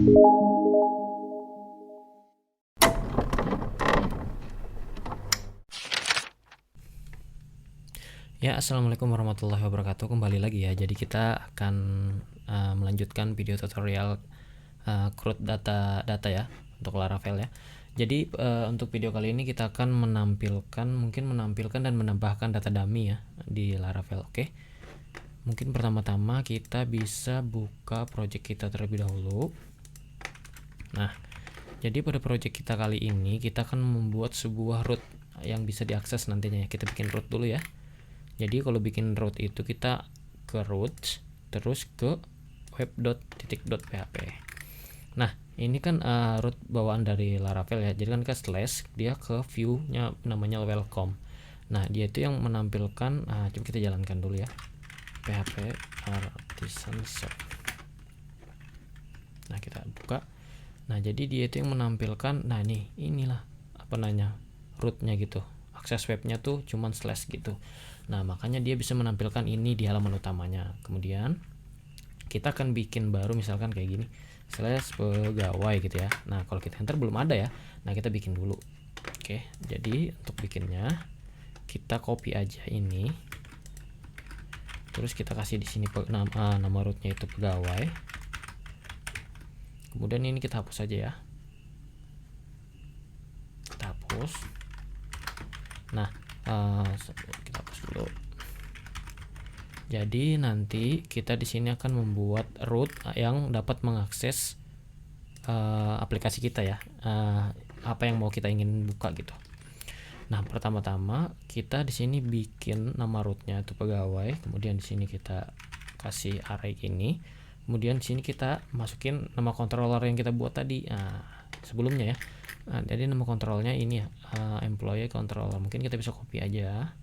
Ya, assalamualaikum warahmatullahi wabarakatuh. Kembali lagi ya. Jadi kita akan melanjutkan video tutorial CRUD data ya untuk Laravel ya. Jadi untuk video kali ini kita akan menampilkan dan menambahkan data dummy ya di Laravel. Oke. Mungkin pertama-tama kita bisa buka project kita terlebih dahulu. Nah, jadi pada project kita kali ini kita akan membuat sebuah root yang bisa diakses nantinya ya. Kita bikin root dulu ya. Jadi kalau bikin root itu kita ke root terus ke web.titik.php. Nah, ini kan root bawaan dari Laravel ya. Jadi kan ke slash dia ke view-nya namanya welcome. Nah, dia itu yang menampilkan coba kita jalankan dulu ya. PHP artisan shop. Nah, kita buka. Nah, jadi dia itu yang menampilkan inilah root-nya gitu. Akses webnya tuh cuman slash gitu. Nah, makanya dia bisa menampilkan ini di halaman utamanya. Kemudian kita akan bikin baru misalkan kayak gini, slash pegawai gitu ya. Nah, kalau kita enter belum ada ya. Nah, kita bikin dulu. Oke, jadi untuk bikinnya kita copy aja ini. Terus kita kasih di sini nama rootnya itu pegawai. Kemudian ini kita hapus aja ya. Kita hapus. Nah, kita hapus dulu. Jadi nanti kita di sini akan membuat root yang dapat mengakses aplikasi kita ya. Apa yang mau kita ingin buka gitu. Nah, pertama-tama kita di sini bikin nama rootnya itu pegawai. Kemudian di sini kita kasih array ini. Kemudian di sini kita masukin nama controller yang kita buat tadi. Sebelumnya ya. Jadi nama kontrolnya ini ya, employee controller. Mungkin kita bisa copy aja.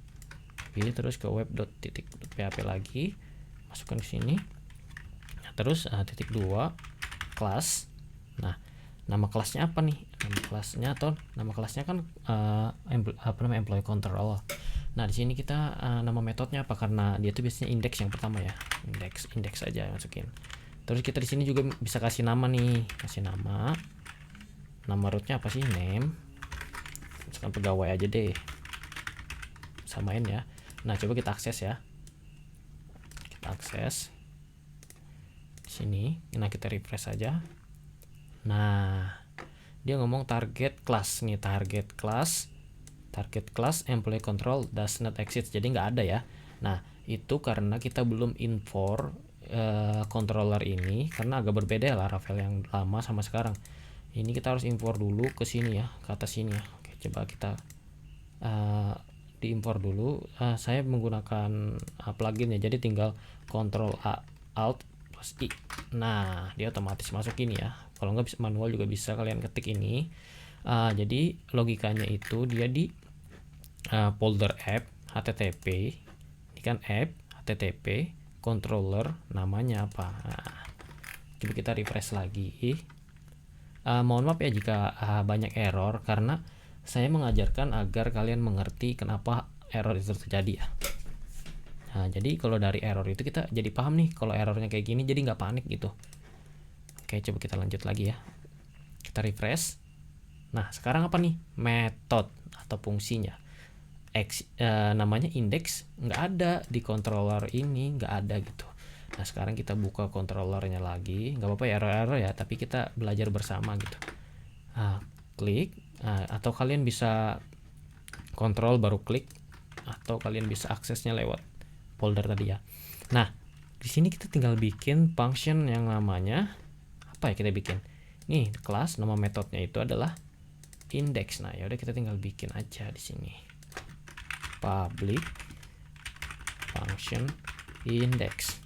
Pilih terus ke web.titik.php lagi. Masukkan ke sini. Nah, terus titik 2 kelas. Nah, nama kelasnya apa nih? Nama kelasnya kan employee controller. Nah, di sini kita nama metodenya apa? Karena dia tuh biasanya index yang pertama ya. Index aja masukin. Terus kita di sini juga bisa kasih nama nih. Kasih nama rootnya apa sih? Name. Misalkan pegawai aja deh. Samain ya. Nah, coba kita akses ya. Kita akses di sini. Nah, kita refresh aja. Nah, dia ngomong target class nih, target class employee control does not exist. Jadi nggak ada ya. Nah, itu karena kita belum import controller ini, karena agak berbeda ya Laravel yang lama sama sekarang. Ini kita harus import dulu ke sini ya, ke atas sini ya. Oke, coba kita diimpor dulu. Saya menggunakan plugin ya, jadi tinggal Ctrl A Alt plus I. Nah, dia otomatis masuk ini ya. Kalau nggak manual juga bisa kalian ketik ini. Jadi logikanya itu dia di folder app http. Ini kan app http controller namanya apa. Nah, coba kita refresh lagi. Mohon maaf ya jika banyak error, karena saya mengajarkan agar kalian mengerti kenapa error itu terjadi ya. Nah, jadi kalau dari error itu kita jadi paham nih kalau errornya kayak gini, jadi nggak panik gitu. Oke, coba kita lanjut lagi ya. Kita refresh. Nah, sekarang apa nih? Metode atau fungsinya. Namanya index nggak ada di controller ini, nggak ada gitu. Nah, sekarang kita buka controllernya lagi. Nggak apa-apa ya error-error ya, tapi kita belajar bersama gitu. Klik, atau kalian bisa kontrol baru klik, atau kalian bisa aksesnya lewat folder tadi ya. Nah, di sini kita tinggal bikin function yang namanya apa ya, kita bikin. Nih, kelas nama metodenya itu adalah index. Nah, ya udah kita tinggal bikin aja di sini. Public function index.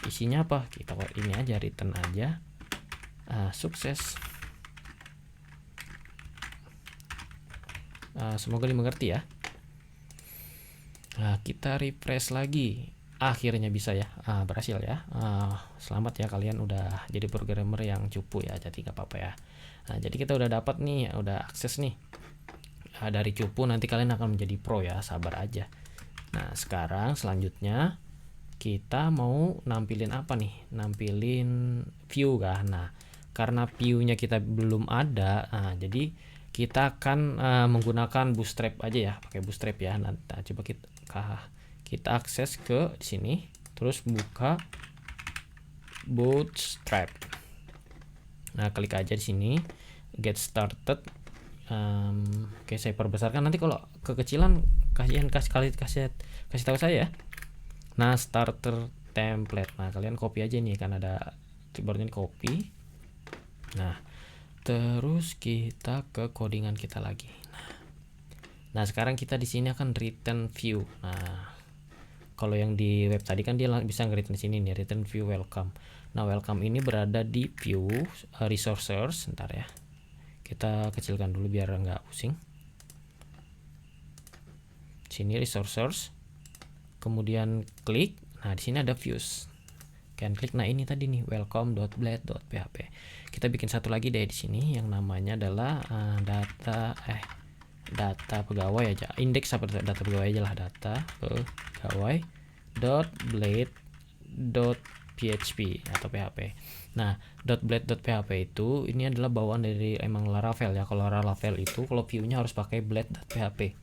Isinya apa? Kita ini aja, return aja. Sukses. Semoga dimengerti ya. Kita refresh lagi. Akhirnya bisa ya, berhasil ya. Selamat ya, kalian udah jadi programmer yang cupu ya, jadi nggak apa-apa ya. Nah, jadi kita udah dapat nih, udah akses nih. Dari cupu nanti kalian akan menjadi pro ya, sabar aja. Nah, sekarang selanjutnya kita mau nampilin apa nih? Nampilin view kah? Nah, karena view-nya kita belum ada, jadi kita akan menggunakan Bootstrap aja ya, pakai Bootstrap ya. Nah, coba kita akses ke sini, terus buka Bootstrap. Nah, klik aja di sini, get started. Oke, saya perbesarkan, nanti kalau kekecilan kasih tahu saya. Nah, starter template. Nah, kalian copy aja nih, kan ada keyboardnya, copy. Nah, terus kita ke codingan kita lagi. Nah, sekarang kita di sini akan return view. Nah, kalau yang di web tadi kan dia bisa nge-return di sini nih, return view welcome. Nah, welcome ini berada di view resources. Ntar ya, kita kecilkan dulu biar nggak pusing. Sini resources, kemudian klik. Nah, di sini ada views. Kalian klik. Nah, ini tadi nih welcome.blade.php. Kita bikin satu lagi deh di sini yang namanya adalah data pegawai aja. Indeks apa data pegawai aja lah, data pegawai .blade.php atau PHP. Nah, .blade.php itu ini adalah bawaan dari emang Laravel ya. Kalau Laravel itu kalau view-nya harus pakai blade.php.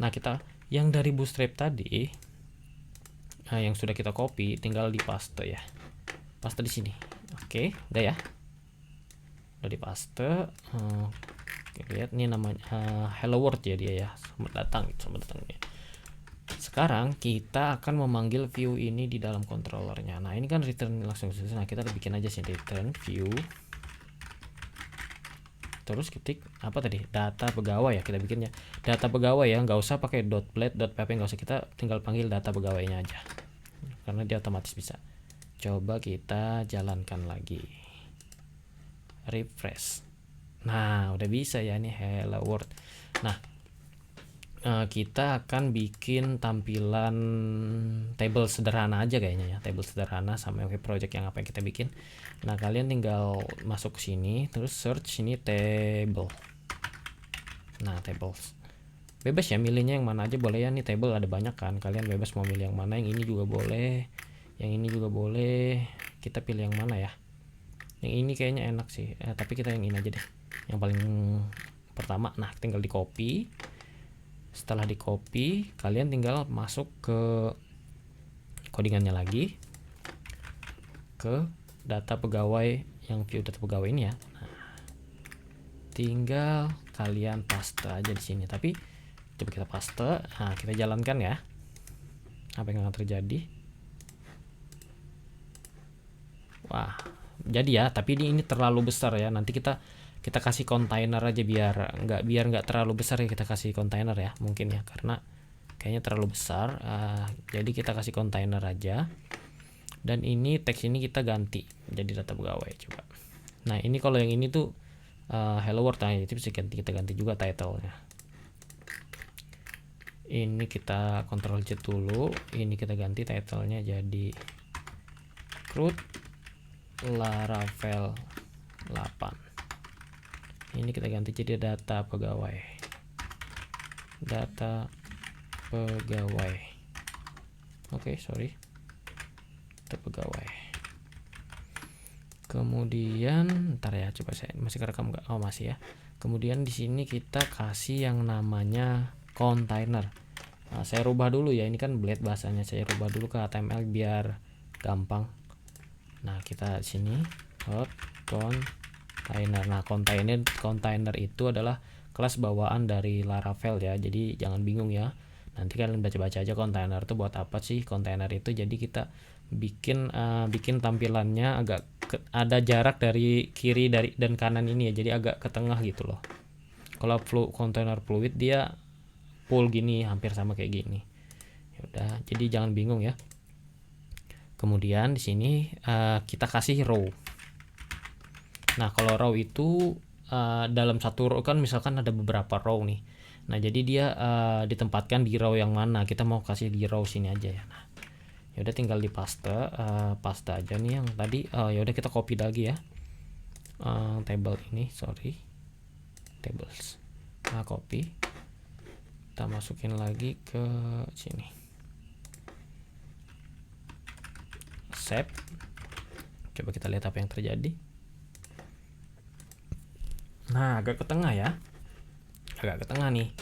Nah, kita yang dari Bootstrap tadi, yang sudah kita copy, tinggal di paste ya. Paste di sini. Oke, udah ya. Udah di paste. Lihat nih namanya hello world ya dia ya. Selamat datang ya. Sekarang kita akan memanggil view ini di dalam controllernya. Nah, ini kan return langsung. Nah, kita bikin aja sih return view. Terus ketik apa tadi? Data pegawai ya, kita bikinnya. Data pegawai ya, nggak usah pakai .blade.php, nggak usah, kita tinggal panggil data pegawainya aja. Karena dia otomatis bisa. Coba kita jalankan lagi. Refresh. Nah, udah bisa ya nih hello world. Nah, kita akan bikin tampilan table sederhana aja kayaknya ya, table sederhana sama web project yang apa yang kita bikin. Nah, kalian tinggal masuk ke sini, terus search sini table. Nah, tables bebas ya, milihnya yang mana aja boleh ya. Nih table ada banyak kan, kalian bebas mau milih yang mana. Yang ini juga boleh, yang ini juga boleh. Kita pilih yang mana ya? Yang ini kayaknya enak sih, tapi kita yang ini aja deh, yang paling pertama. Nah, tinggal di copy. Setelah di copy, kalian tinggal masuk ke codingannya lagi, ke data pegawai, yang view data pegawai ini ya. Nah, tinggal kalian paste aja di sini. Tapi coba kita paste. Nah, kita jalankan ya. Apa yang akan terjadi? Wah, jadi ya. Tapi ini terlalu besar ya. Nanti kita kasih kontainer aja biar nggak terlalu besar ya. Kita kasih kontainer ya, mungkin ya, karena kayaknya terlalu besar. Jadi kita kasih kontainer aja. Dan ini teks ini kita ganti jadi data pegawai. Coba. Nah, ini kalau yang ini tuh hello world, nah itu bisa kita ganti juga title-nya. Ini kita Ctrl Z dulu. Ini kita ganti title-nya jadi CRUD Laravel 8. Ini kita ganti jadi data pegawai. Oke, sorry. Data pegawai. Kemudian, ntar ya, coba saya masih kerekam nggak? Oh, masih ya. Kemudian di sini kita kasih yang namanya container. Nah, saya rubah dulu ya. Ini kan Blade bahasanya. Saya rubah dulu ke HTML biar gampang. Nah, kita di sini hot container. Nah, container itu adalah kelas bawaan dari Laravel ya. Jadi jangan bingung ya. Nanti kalian baca-baca aja container itu buat apa sih. Container itu jadi kita bikin tampilannya agak ada jarak dari kiri dan kanan ini ya. Jadi agak ke tengah gitu loh. Kalau container fluid dia full gini, hampir sama kayak gini. Ya udah, jadi jangan bingung ya. Kemudian di sini kita kasih row. Nah, kalau row itu dalam satu row kan misalkan ada beberapa row nih. Nah, jadi dia ditempatkan di row yang mana. Kita mau kasih di row sini aja ya. Nah, ya udah tinggal di paste aja nih yang tadi. Ya udah kita copy lagi ya. Table ini, sorry. Tables. Nah, copy. Kita masukin lagi ke sini. Save. Coba kita lihat apa yang terjadi. Nah, agak ke tengah ya. Agak ke tengah nih.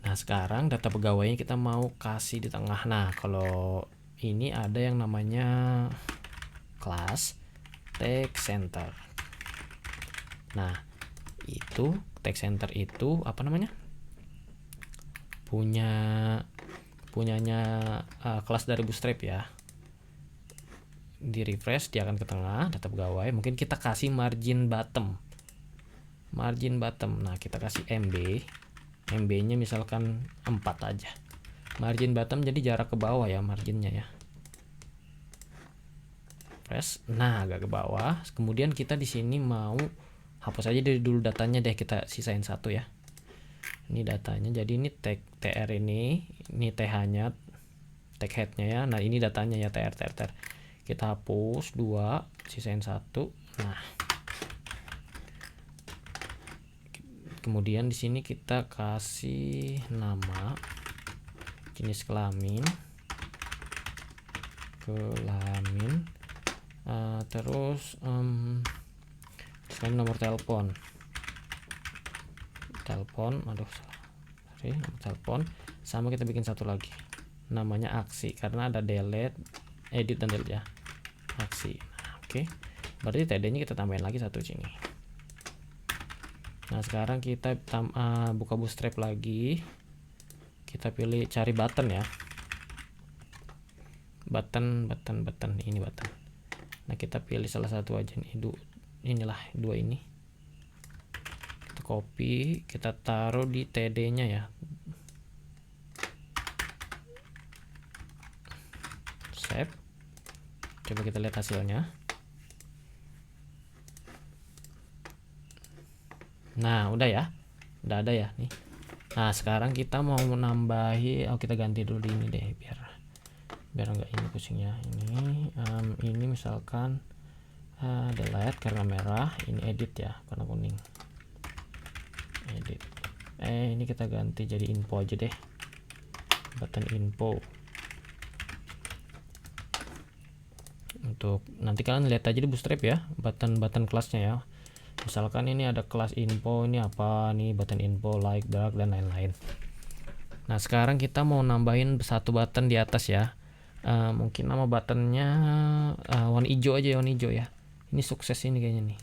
Nah, sekarang data pegawainya kita mau kasih di tengah. Nah, kalau ini ada yang namanya kelas text center. Nah, itu text center itu apa namanya? Punyanya kelas dari Bootstrap ya. Di refresh dia akan ke tengah data pegawai. Mungkin kita kasih margin bottom. Nah, kita kasih MB nya misalkan 4 aja. Margin bottom jadi jarak ke bawah ya marginnya ya. Press. Nah, agak ke bawah. Kemudian kita di sini mau hapus aja dari dulu datanya deh, kita sisain satu ya. Ini datanya. Jadi ini tag TR ini TH-nya, tag head-nya ya. Nah, ini datanya ya TR. Kita hapus 2, sisain 1. Nah, kemudian di sini kita kasih nama, jenis kelamin, terus nomor telepon, nomor telepon, sama kita bikin satu lagi, namanya aksi, karena ada delete, edit dan delete ya, aksi. Nah, oke. Berarti TD-nya kita tambahin lagi satu sini. Nah, sekarang kita buka Bootstrap lagi. Kita pilih cari button ya. Button. Ini button. Nah, kita pilih salah satu aja nih. Inilah dua ini. Kita copy, kita taruh di TD-nya ya. Save. Coba kita lihat hasilnya. Nah, udah ya. Udah ada ya nih. Nah, sekarang kita mau menambahi, kita ganti dulu ini deh biar enggak ini pusingnya. Ini misalkan delete karena merah, ini edit ya karena kuning. Edit. Ini kita ganti jadi info aja deh. Button info. Untuk nanti kalian lihat aja di Bootstrap ya, button kelasnya ya. Misalkan ini ada kelas info, ini apa nih, button info, like, dark, dan lain-lain. Nah, sekarang kita mau nambahin satu button di atas ya. Mungkin nama buttonnya warna hijau aja, warna hijau ya. Ini sukses ini kayaknya nih,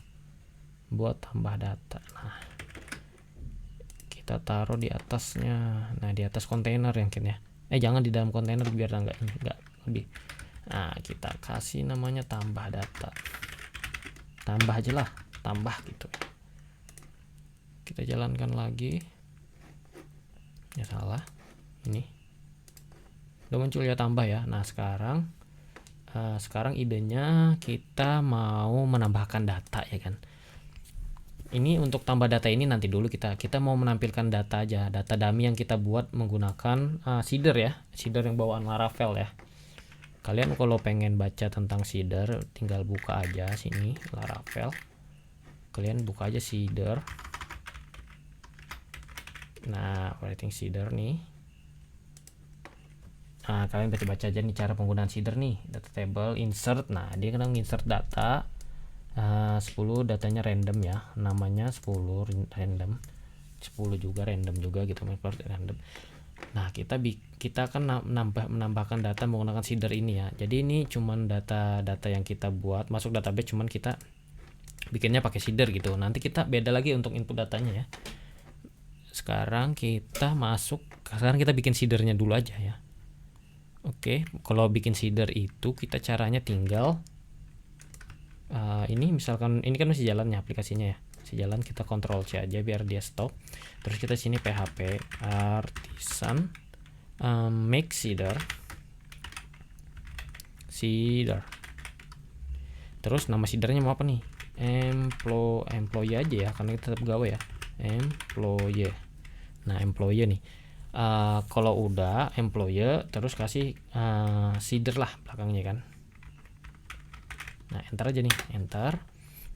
buat tambah data. Nah, kita taruh di atasnya. Nah, di atas kontainer yang mungkin ya. Jangan di dalam kontainer biar enggak lebih. Nah, kita kasih namanya tambah data. Tambah aja lah, tambah gitu. Kita jalankan lagi. Ya salah. Ini. Udah muncul ya tambah ya. Nah, sekarang idenya kita mau menambahkan data ya kan. Ini untuk tambah data ini nanti dulu kita mau menampilkan data aja, data dummy yang kita buat menggunakan Seeder ya, Seeder yang bawaan Laravel ya. Kalian kalau pengen baca tentang Seeder tinggal buka aja sini Laravel. Kalian buka aja Seeder. Nah, writing Seeder nih. Nah, kalian baca aja nih cara penggunaan Seeder nih, data table, insert. Nah, dia kadang insert data 10 datanya random ya, namanya 10 random, 10 juga random juga gitu, random. Nah, kita akan menambahkan data menggunakan Seeder ini ya. Jadi ini cuman data yang kita buat masuk database, cuman kita bikinnya pakai Seeder gitu. Nanti kita beda lagi untuk input datanya ya. Sekarang kita bikin Seedernya dulu aja ya. Oke, kalau bikin Seeder itu kita caranya tinggal ini misalkan ini kan masih jalan ya aplikasinya ya, masih jalan, kita Ctrl C aja biar dia stop. Terus kita sini php artisan make Seeder. Terus nama Seedernya mau apa nih? Employee aja ya, karena kita tetap pegawai ya. Employee. Nah, employee nih. Kalau udah employee terus kasih Seeder lah belakangnya kan. Nah, enter aja nih, enter.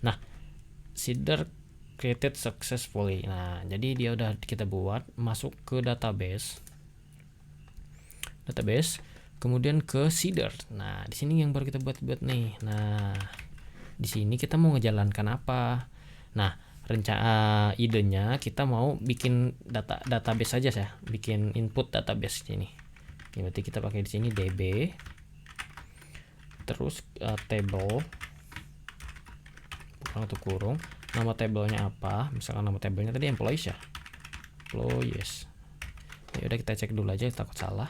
Nah, Seeder created successfully. Nah, jadi dia udah kita buat, masuk ke database, kemudian ke Seeder. Nah, di sini yang baru kita buat nih. Nah, di sini kita mau ngejalankan apa? Nah, idenya kita mau bikin database saja ya, bikin input database ini. Berarti kita pakai di sini db, terus table, bukan tutup kurung, nama tabelnya apa, misalkan nama tabelnya tadi employees ya, employees. Ya udah kita cek dulu aja, takut salah.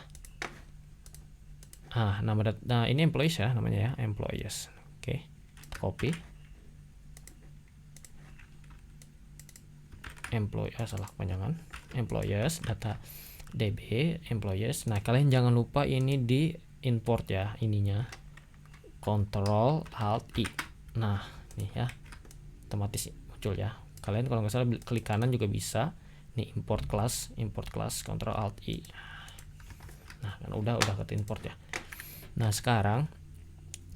Nah ini employees ya namanya ya, employees. Oke, copy. Salah kepanjangan, employees, data db employees. Nah kalian jangan lupa ini di import ya, ininya Ctrl Alt I. Nah nih ya, otomatis muncul ya. Kalian kalau nggak salah klik kanan juga bisa nih, import class Ctrl Alt I. Nah kan udah ke import ya. Nah sekarang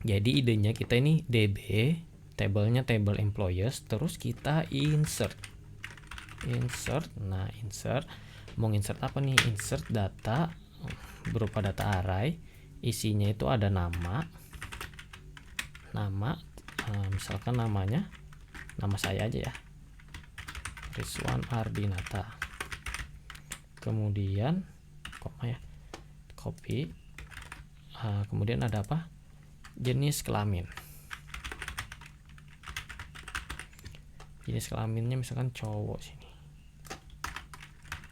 jadi idenya kita ini db, tabelnya table employees, terus kita insert. Nah insert, mau insert apa nih? Insert data berupa data array, isinya itu ada nama, misalkan nama saya aja ya, Rizwan Ardinata, kemudian koma ya, copy, kemudian ada apa, jenis kelaminnya misalkan cowok, sini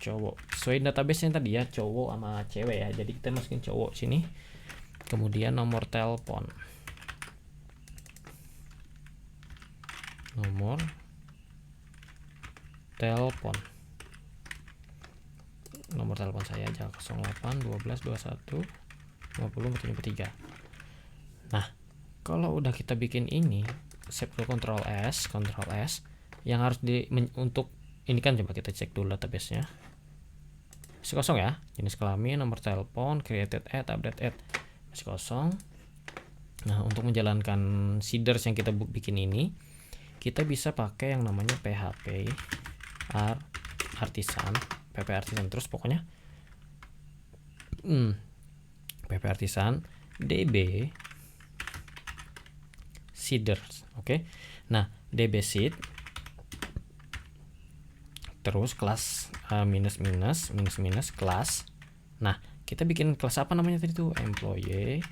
cowok, sesuai database yang tadi ya, cowok sama cewek ya, jadi kita masukin cowok sini. Kemudian nomor telepon saya aja 08 12 21 50 43. Nah kalau udah kita bikin ini, save dulu, Ctrl S, yang harus untuk ini kan, coba kita cek dulu database-nya. Masih kosong ya, jenis kelamin, nomor telepon, created add, update add, masih kosong. Nah untuk menjalankan seeders yang kita bikin ini, kita bisa pakai yang namanya php artisan terus pokoknya php artisan db seeders. Oke. Nah db seed, terus kelas minus kelas. Nah kita bikin kelas apa namanya tadi tuh, employee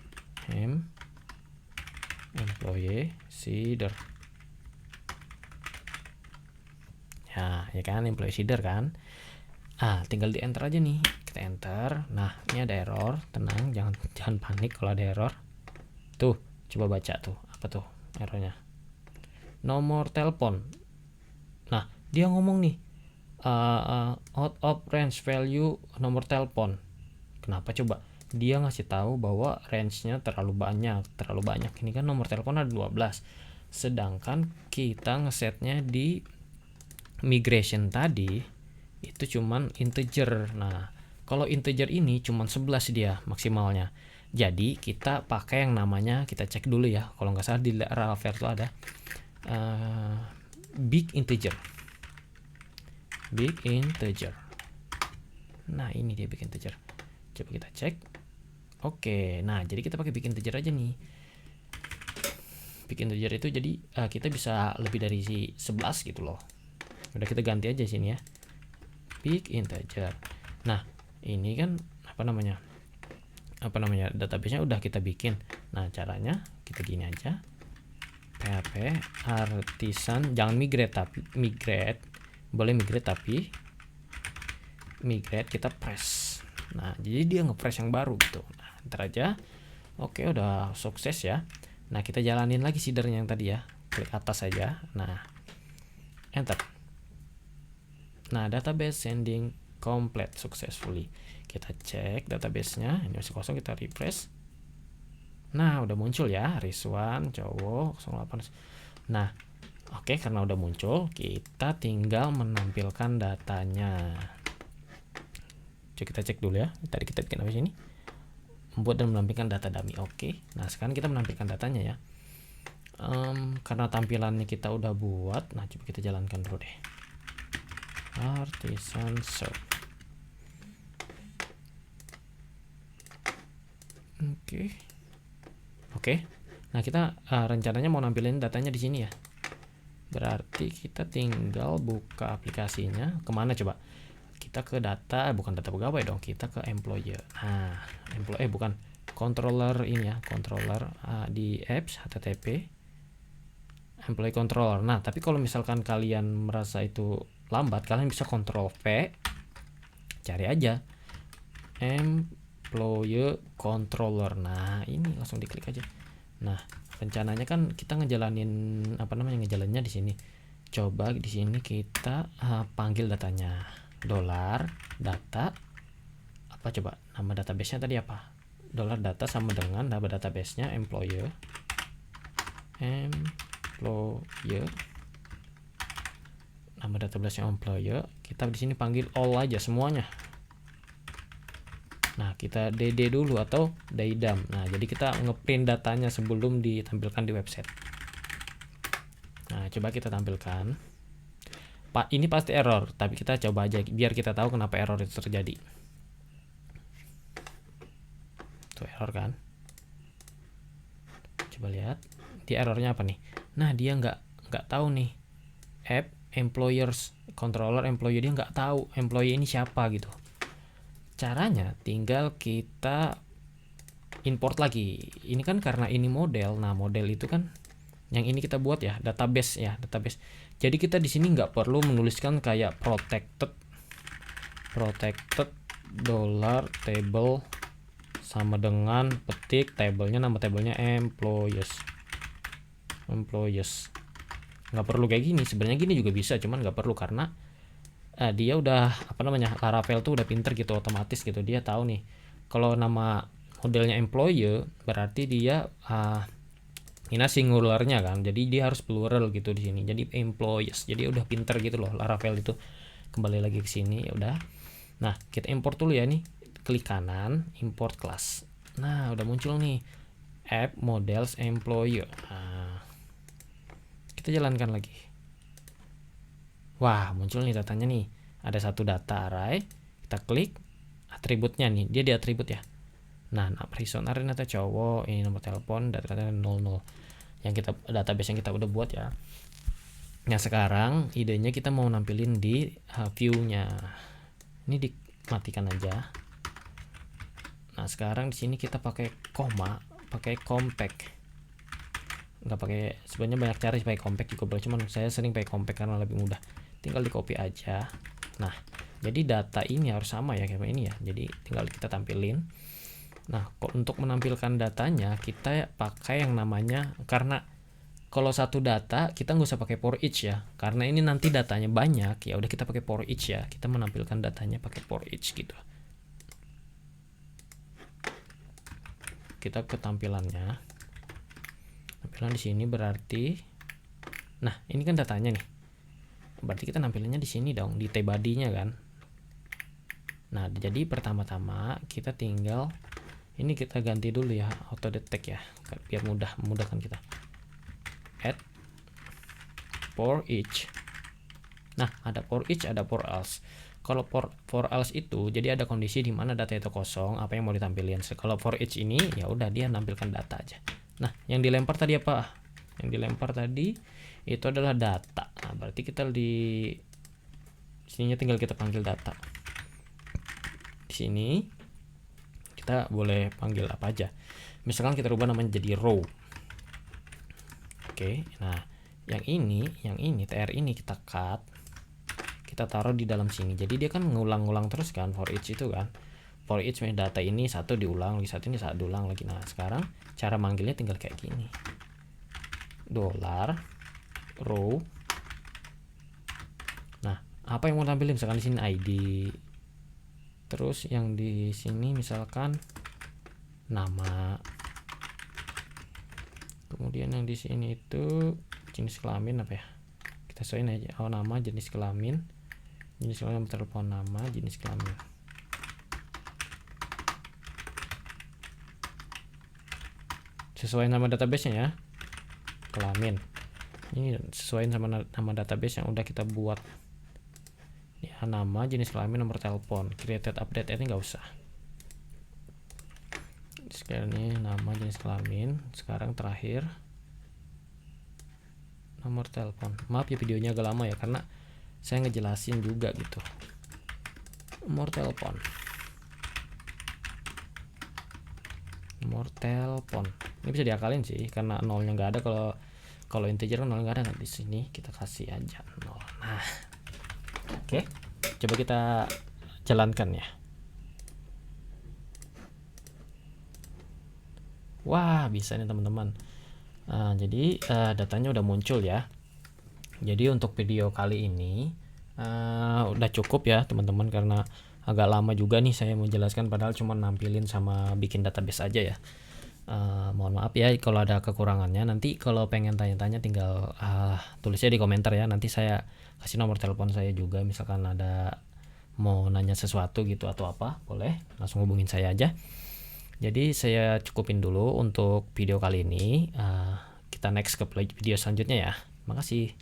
seeder ya kan, employee seeder kan. Tinggal di enter aja nih, kita enter. Nah ini ada error, tenang, jangan panik kalau ada error. Tuh coba baca tuh, apa tuh errornya, nomor telepon. Nah dia ngomong nih, out of range value nomor telepon. Kenapa coba? Dia ngasih tahu bahwa range-nya terlalu banyak. Ini kan nomor telepon ada 12, sedangkan kita ngesetnya di migration tadi itu cuman integer. Nah kalau integer ini cuman 11 dia maksimalnya, jadi kita pakai yang namanya, kita cek dulu ya, kalau nggak salah di Laravel itu ada big integer. Nah ini dia big integer, coba kita cek. Oke, nah jadi kita pakai big integer aja nih. Big integer itu jadi kita bisa lebih dari 11 gitu loh. Udah kita ganti aja sini ya, big integer. Nah ini kan apa namanya database-nya udah kita bikin. Nah caranya kita gini aja, php artisan, jangan migrate boleh migrate, tapi migrate kita press. Nah jadi dia nge-press yang baru gitu. Nah ntar aja. Oke udah sukses ya. Nah kita jalanin lagi seedernya yang tadi ya, klik atas aja. Nah enter. Nah database sending complete successfully. Kita cek database-nya, ini masih kosong, kita refresh. Nah udah muncul ya, Rizwan cowok 08. Nah oke, karena udah muncul, kita tinggal menampilkan datanya. Coba kita cek dulu ya, tadi kita bikin apa sini, membuat dan menampilkan data dummy. Oke, nah sekarang kita menampilkan datanya ya. Karena tampilannya kita udah buat, nah coba kita jalankan dulu deh, artisan serve. Oke. Nah kita rencananya mau nampilin datanya di sini ya, Berarti kita tinggal buka aplikasinya. Kemana coba? Kita ke data, bukan data pegawai dong, kita ke employer. Nah, bukan controller ini ya, controller di apps http employee controller. Nah, tapi kalau misalkan kalian merasa itu lambat, kalian bisa Ctrl V, cari aja employee controller. Nah, ini langsung diklik aja. Nah, rencananya kan kita ngejalaninnya di sini. Coba di sini kita panggil datanya. $data apa coba? Nama database-nya tadi apa? $data sama dengan nama database-nya employer. Nama database-nya employer. Kita di sini panggil all aja semuanya. Nah, kita DD dulu atau DIDAM. Nah, jadi kita ngeprint datanya sebelum ditampilkan di website. Nah, coba kita tampilkan. Pak, ini pasti error, tapi kita coba aja biar kita tahu kenapa error itu terjadi. Tuh error kan? Coba lihat, di errornya apa nih? Nah, dia nggak tahu nih. App employers controller employee, dia nggak tahu employee ini siapa gitu. Caranya tinggal kita import lagi. Ini kan karena ini model. Nah, model itu kan yang ini kita buat ya, database. Jadi kita di sini nggak perlu menuliskan kayak protected $table sama dengan petik tablenya, nama tablenya employees. Nggak perlu kayak gini. Sebenarnya gini juga bisa, cuman nggak perlu karena dia udah Laravel tuh udah pinter gitu, otomatis gitu. Dia tahu nih kalau nama modelnya employee berarti dia ini singularnya kan, jadi dia harus plural gitu di sini. Jadi employees, jadi udah pinter gitu loh Laravel itu. Kembali lagi ke sini ya udah. Nah, kita import dulu ya nih. Klik kanan, import class. Nah, udah muncul nih app models employee. Nah, kita jalankan lagi. Wah, muncul nih datanya nih. Ada satu data array. Kita klik atributnya nih. Dia di atribut ya. Nah, reason array ternyata cowok, ini nomor telepon, data 00. Yang kita database yang kita udah buat ya. Nah, sekarang idenya kita mau nampilin di view-nya. Ini dimatikan aja. Nah, sekarang di sini kita pakai koma, pakai compact. Nggak pakai, sebenarnya banyak cara pakai compact juga boleh, cuman saya sering pakai compact karena lebih mudah. Tinggal di copy aja. Nah, jadi data ini harus sama ya kayak ini ya. Jadi tinggal kita tampilin. Nah, untuk menampilkan datanya kita pakai yang namanya, karena kalau satu data kita nggak usah pakai for each ya, karena ini nanti datanya banyak ya udah kita pakai for each ya. Kita menampilkan datanya pakai for each gitu. Kita ke tampilannya. Tampilan di sini berarti, nah ini kan datanya nih. Berarti kita nampilannya di sini dong, di tbody-nya kan. Nah, jadi pertama-tama kita tinggal ini kita ganti dulu ya, auto detect ya, biar memudahkan kita. Add for each. Nah, ada for each, ada for else. Kalau for else itu jadi ada kondisi di mana data itu kosong, apa yang mau ditampilin. Kalau for each ini ya udah dia nampilkan data aja. Nah, yang dilempar tadi apa? Yang dilempar tadi itu adalah data. Nah, berarti kita di sininya tinggal kita panggil data. Di sini kita boleh panggil apa aja. Misalkan kita rubah namanya jadi row. Oke, nah yang ini tr ini kita cut, kita taruh di dalam sini. Jadi dia kan ngulang-ngulang terus kan for each itu kan. For each data ini satu diulang lagi, satu ini satu diulang lagi. Nah, sekarang cara manggilnya tinggal kayak gini. $row. Nah, apa yang mau tampilin? Misalkan di sini ID. Terus yang di sini misalkan nama. Kemudian yang di sini itu jenis kelamin apa ya? Kita sesuaiin aja. Oh, nama, jenis kelamin. Jenis kelamin, telepon, nama, jenis kelamin. Sesuai nama database-nya ya. Kelamin. Ini sesuaiin sama nama database yang udah kita buat. Ya, nama, jenis kelamin, nomor telepon. Created update ini nggak usah. Sekarang ini nama, jenis kelamin. Sekarang terakhir Nomor telepon. Maaf ya videonya agak lama ya, karena saya ngejelasin juga gitu. Nomor telepon. Nomor telepon. Ini bisa diakalin sih, karena nolnya nggak ada. Kalau integer kan nol nggak ada. Di sini kita kasih aja 0. Nah, oke. Coba kita jalankan ya. Wah, bisa nih teman-teman. Jadi datanya udah muncul ya. Jadi untuk video kali ini udah cukup ya teman-teman, karena agak lama juga nih saya mau jelaskan, padahal cuma nampilin sama bikin database aja ya. Mohon maaf ya kalau ada kekurangannya. Nanti kalau pengen tanya-tanya tinggal tulisnya di komentar ya. Nanti saya kasih nomor telepon saya juga, misalkan ada mau nanya sesuatu gitu atau apa, boleh langsung hubungin saya aja. Jadi saya cukupin dulu untuk video kali ini. Kita next ke video selanjutnya ya. Makasih.